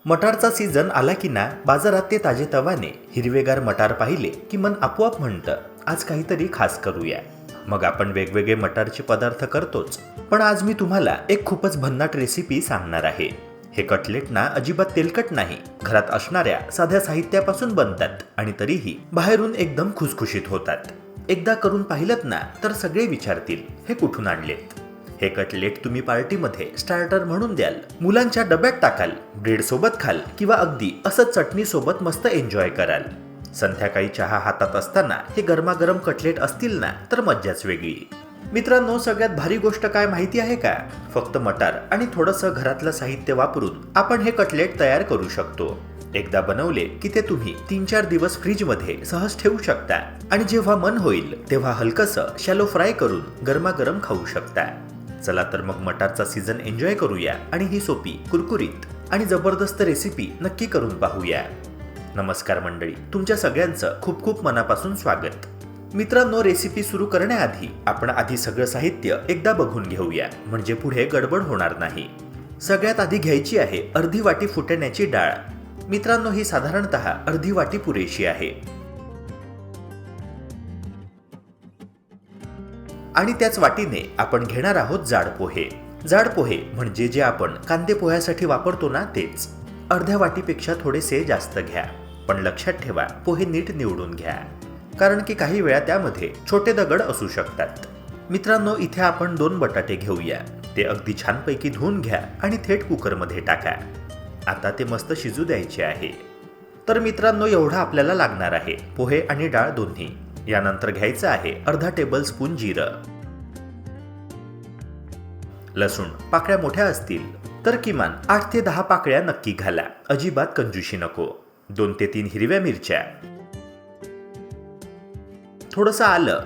मटारचा season आला की ना बाजारात ते ताजेतवाने हिरवेगार मटार पाहिले की मन आपोआप म्हणतं आज काहीतरी खास करूया. मग आपण वेगवेगळे मटारचे पदार्थ करतोच, पण आज मी तुम्हाला एक खूपच भन्नाट रेसिपी सांगणार आहे. हे कटलेट ना अजिबात तेलकट नाही, घरात असणाऱ्या साध्या साहित्यापासून बनतात आणि तरीही बाहेरून एकदम खुसखुशीत होतात. एकदा करून पाहिलंत ना तर सगळे विचारतील हे कुठून आणलेत. हे कटलेट तुम्ही पार्टीमध्ये स्टार्टर म्हणून द्याल, मुलांच्या डब्यात टाकाल, ब्रेड सोबत खाल किंवा अगदी असं चटणी सोबत मस्त एन्जॉय कराल. संध्याकाळी चहा हातात असताना हे गरमागरम कटलेट असतील ना तर मज्जाच वेगळी. मित्रांनो, सगळ्यात भारी गोष्ट काय माहिती आहे का? फक्त मटार आणि थोडंसं घरातलं साहित्य वापरून आपण हे कटलेट तयार करू शकतो. एकदा बनवले की ते तुम्ही 3-4 दिवस फ्रीजमध्ये सहज ठेवू शकता आणि जेव्हा मन होईल तेव्हा हलकसं शॅलो फ्राय करून गरमागरम खाऊ शकता. चला तर मग मटारचा सीझन एन्जॉय करूया आणि ही सोपी, कुरकुरीत आणि जबरदस्त रेसिपी नक्की करून पाहूया. नमस्कार मंडळी, तुमच्या सगळ्यांचं खूप खूप मनापासून स्वागत. मित्रांनो, रेसिपी सुरू करण्याआधी आपण आधी सगळं साहित्य एकदा बघून घेऊया, म्हणजे पुढे गडबड होणार नाही. सगळ्यात आधी घ्यायची आहे अर्धी वाटी फुटाण्याची डाळ. मित्रांनो, ही साधारणतः अर्धी वाटी पुरेशी आहे. आणि त्याच वाटीने आपण घेणार आहोत जाड पोहे. जाड पोहे म्हणजे जे आपण कांदे पोह्यासाठी वापरतो ना तेच. अर्ध्या वाटीपेक्षा थोडेसे जास्त घ्या, पण लक्षात ठेवा पोहे नीट निवडून घ्या, कारण की काही वेळा त्यामध्ये छोटे दगड असू शकतात. मित्रांनो, इथे आपण 2 बटाटे घेऊया. ते अगदी छानपैकी धुवून घ्या आणि थेट कुकरमध्ये टाका. आता ते मस्त शिजू द्यायचे आहे. तर मित्रांनो, एवढा आपल्याला लागणार आहे, पोहे आणि डाळ दोन्ही. यानंतर घ्यायचं आहे अर्धा टेबलस्पून जिरं. लसूण पाकळ्या मोठ्या असतील तर किमान 8 ते 10 पाकळ्या नक्की घाला, अजिबात कंजूशी नको. 2 ते 3 हिरव्या मिरच्या, थोडंसं आलं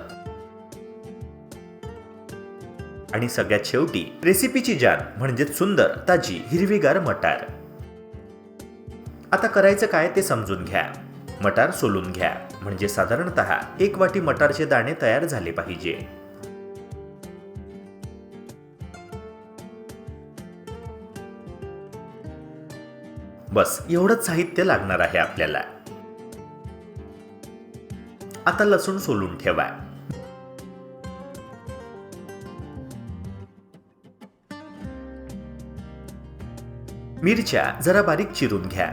आणि सगळ्यात शेवटी रेसिपीची जान म्हणजेच सुंदर ताजी हिरवीगार मटार. आता करायचं काय ते समजून घ्या. मटार सोलून घ्या, म्हणजे साधारणतः 1 वाटी मटारचे दाणे तयार झाले पाहिजे. बस एवढंच साहित्य लागणार आहे आपल्याला. आता लसूण सोलून ठेवा. मिरच्या जरा बारीक चिरून घ्या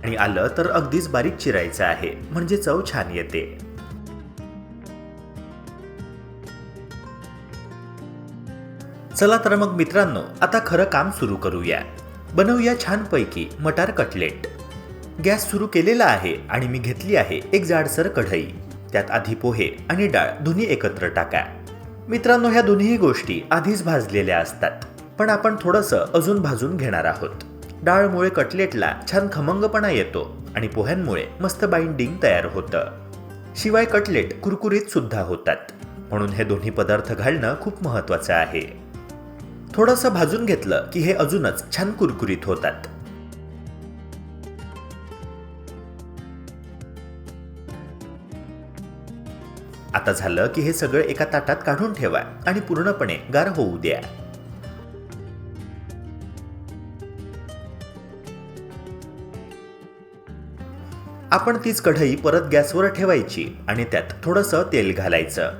आणि आलं तर अगदीच बारीक चिरायचं आहे, म्हणजे चव छान येते. चला तर मग मित्रांनो, आता खरं काम सुरू करूया. बनवूया छानपैकी मटार कटलेट. गॅस सुरू केलेला आहे आणि मी घेतली आहे एक जाडसर कढई. त्यात आधी पोहे आणि डाळ दोन्ही एकत्र टाका. मित्रांनो, ह्या दोन्ही गोष्टी आधीच भाजलेल्या असतात, पण आपण थोडंसं अजून भाजून घेणार आहोत. डाळमुळे कटलेटला छान खमंगपणा येतो आणि पोह्यांमुळे मस्त बाइंडिंग तयार होतं. शिवाय कटलेट कुरकुरीत सुद्धा होतात, म्हणून हे दोन्ही पदार्थ घालणं खूप महत्त्वाचं आहे. थोडंसं भाजून घेतलं की हे अजूनच छान कुरकुरीत होतात. आता झालं की हे सगळं एका ताटात काढून ठेवा आणि पूर्णपणे गार होऊ द्या. आपण तीच कढई परत गॅसवर ठेवायची आणि त्यात थोडंसं तेल घालायचं.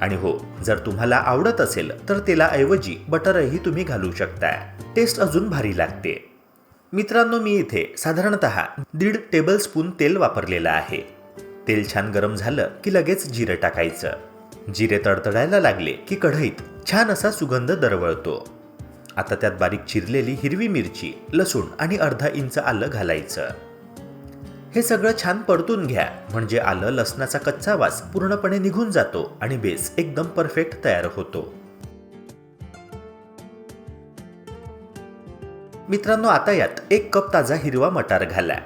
आणि हो, जर तुम्हाला आवडत असेल तर तेलाऐवजी बटरही तुम्ही घालू शकता. टेस्ट अजून भारी लागते. मित्रांनो, मी इथे साधारणतः 1.5 टेबलस्पून तेल वापरलेलं आहे. तेल छान गरम झालं की लगेच जिरं टाकायचं. जिरे तडतडायला लागले की कढईत छान असा सुगंध दरवळतो. आता त्यात बारीक चिरलेली हिरवी मिरची, लसूण आणि अर्धा इंच आलं घालायचं. हे सगळं छान परतून घ्या, म्हणजे आलं लसणाचा कच्चा वास पूर्णपणे निघून जातो आणि बेस एकदम परफेक्ट तयार होतो. मित्रांनो, आता यात 1 कप ताजा हिरवा मटार घाला.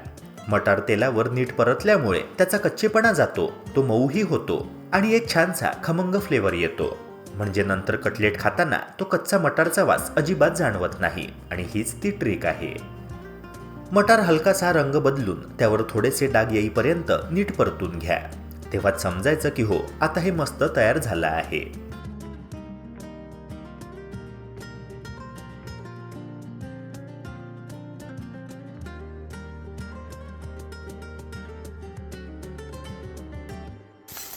मटार तेलावर नीट परतल्यामुळे त्याचा कच्चेपणा जातो, तो मऊही होतो आणि एक छानसा खमंग फ्लेवर येतो, म्हणजे नंतर कटलेट खाताना तो कच्चा मटारचा वास अजिबात जाणवत नाही. आणि हीच ती ट्रिक आहे. मटार हलकासा रंग बदलून त्यावर थोडेसे डाग येईपर्यंत नीट परतून घ्या. तेव्हाच समजायचं की हो, आता हे मस्त तयार झालं आहे.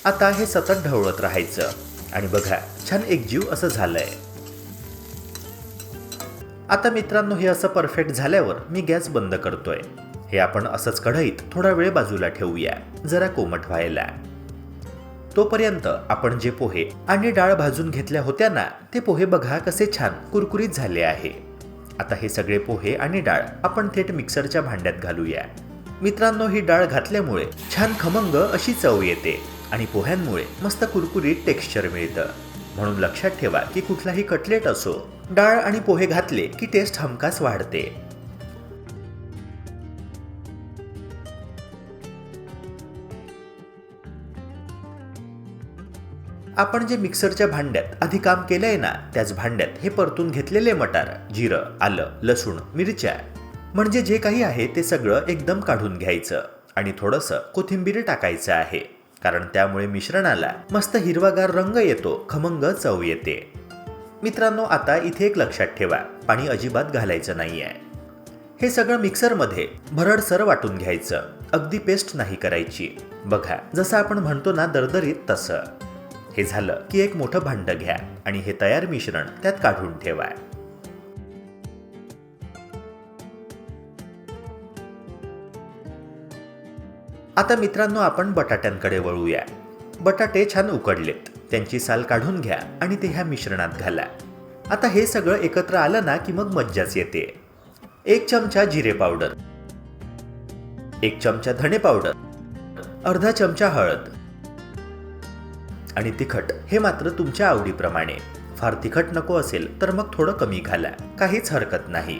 आता हे सतत ढवळत राहायचं आणि बघा छान एकजीव असं झालंय. आता मित्रांनो हे असं परफेक्ट झाल्यावर मी गॅस बंद करतोय. हे आपण असंच कढईत थोडा वेळ बाजूला ठेवूया, जरा कोमट व्हायला. तोपर्यंत आपण जे पोहे आणि डाळ भाजून घेतल्या होत्या ना, ते पोहे बघा कसे छान कुरकुरीत झाले आहे. आता हे सगळे पोहे आणि डाळ आपण थेट मिक्सरच्या भांड्यात घालूया. मित्रांनो ही डाळ घातल्यामुळे छान खमंग अशी चव येते आणि पोह्यांमुळे मस्त कुरकुरीत टेक्स्चर मिळतं. म्हणून लक्षात ठेवा की कुठलाही कटलेट असो, डाळ आणि पोहे घातले की टेस्ट हमखास वाढते. आपण जे मिक्सरच्या भांड्यात आधी काम केलंय ना, त्याच भांड्यात हे परतून घेतलेले मटार, जिरं, आलं, लसूण, मिरच्या म्हणजे जे काही आहे ते सगळं एकदम काढून घ्यायचं आणि थोडंसं कोथिंबीर टाकायचं आहे, कारण त्यामुळे मिश्रणाला मस्त हिरवागार रंग येतो, खमंग चव येते. मित्रांनो आता इथे एक लक्षात ठेवा, पाणी अजिबात घालायचं नाहीये. हे सगळं मिक्सरमध्ये भरडसर वाटून घ्यायचं, अगदी पेस्ट नाही करायची. बघा जसं आपण म्हणतो ना दरदरीत तसं. हे झालं की एक मोठं भांडं घ्या आणि हे तयार मिश्रण त्यात काढून ठेवा. आता मित्रांनो आपण बटाट्यांकडे वळूया. बटाटे छान उकडलेत, त्यांची साल काढून घ्या आणि ते ह्या मिश्रणात घाला. आता हे सगळं एकत्र आलं ना की मग मज्जाच येते. 1 चमचा जिरे पावडर, 1 चमचा धणे पावडर, अर्धा चमचा हळद आणि तिखट हे मात्र तुमच्या आवडीप्रमाणे. फार तिखट नको असेल तर मग थोडं कमी घाला, काहीच हरकत नाही.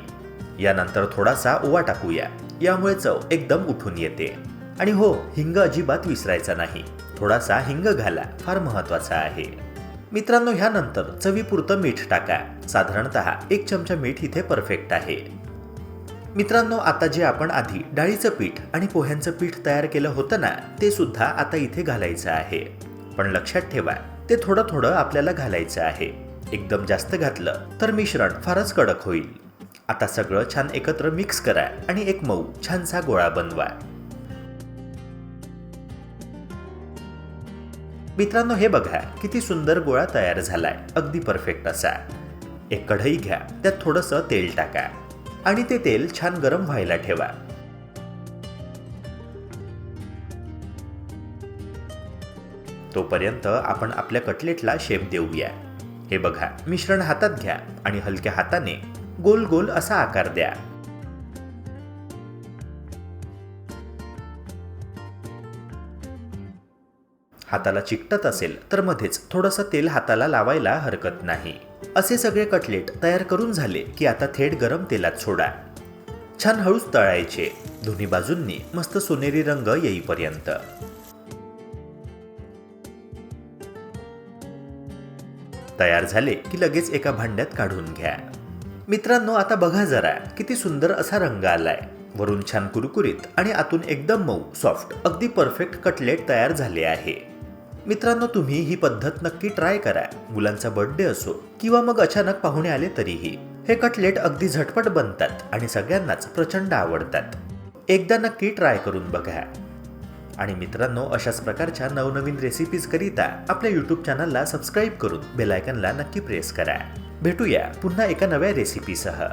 यानंतर थोडासा ओवा टाकूया, यामुळे चव एकदम उठून येते. आणि हो, हिंग अजिबात विसरायचा नाही, थोडासा हिंग घाला, फार महत्वाचा आहे. मित्रांनो ह्यानंतर चवीपुरतं मीठ टाका, साधारणतः 1 चमचा मीठ इथे परफेक्ट आहे. मित्रांनो आता जे आपण आधी डाळीचं पीठ आणि पोह्यांचं पीठ तयार केलं होतं ना, ते सुद्धा आता इथे घालायचं आहे. पण लक्षात ठेवा ते थोडं थोडं आपल्याला घालायचं आहे. एकदम जास्त घातलं तर मिश्रण फारच कडक होईल. आता सगळं छान एकत्र मिक्स करा आणि एक मऊ छानसा गोळा बनवा. मित्रांनो हे बघा किती सुंदर गोळा तयार झालाय, अगदी परफेक्ट असा. एक कढई घ्या, त्यात थोडंसं तेल टाका आणि ते तेल छान गरम व्हायला ठेवा. तोपर्यंत आपण आपल्या कटलेटला शेप देऊया. हे बघा मिश्रण हातात घ्या आणि हलक्या हाताने गोल गोल असा आकार द्या. हाताला चिकटत असेल तर मध्येच थोडंसं तेल हाताला लावायला हरकत नाही. असे सगळे कटलेट तयार करून झाले की आता थेट गरम तेलात सोडा. छान हळूच तळायचे, दोन्ही बाजूंनी मस्त सोनेरी रंग येईपर्यंत. तयार झाले की लगेच एका भांड्यात काढून घ्या. मित्रांनो आता बघा जरा किती सुंदर असा रंग आलाय, वरून छान कुरकुरीत आणि आतून एकदम मऊ सॉफ्ट, अगदी परफेक्ट कटलेट तयार झाले आहे. मित्रांनो तुम्ही ही पद्धत नक्की ट्राय करा. मुलांचा बर्थडे असो किंवा मग अचानक पाहुणे आले तरीही हे कटलेट अगदी झटपट बनतात आणि सगळ्यांनाच प्रचंड आवडतात. एकदा नक्की ट्राय करून बघा. आणि मित्रांनो अशाच प्रकारच्या नवनवीन रेसिपीज करिता आपल्या YouTube चॅनलला सबस्क्राईब करून बेल आयकॉनला नक्की प्रेस करा. भेटूया पुन्हा एका नव्या रेसिपीसह.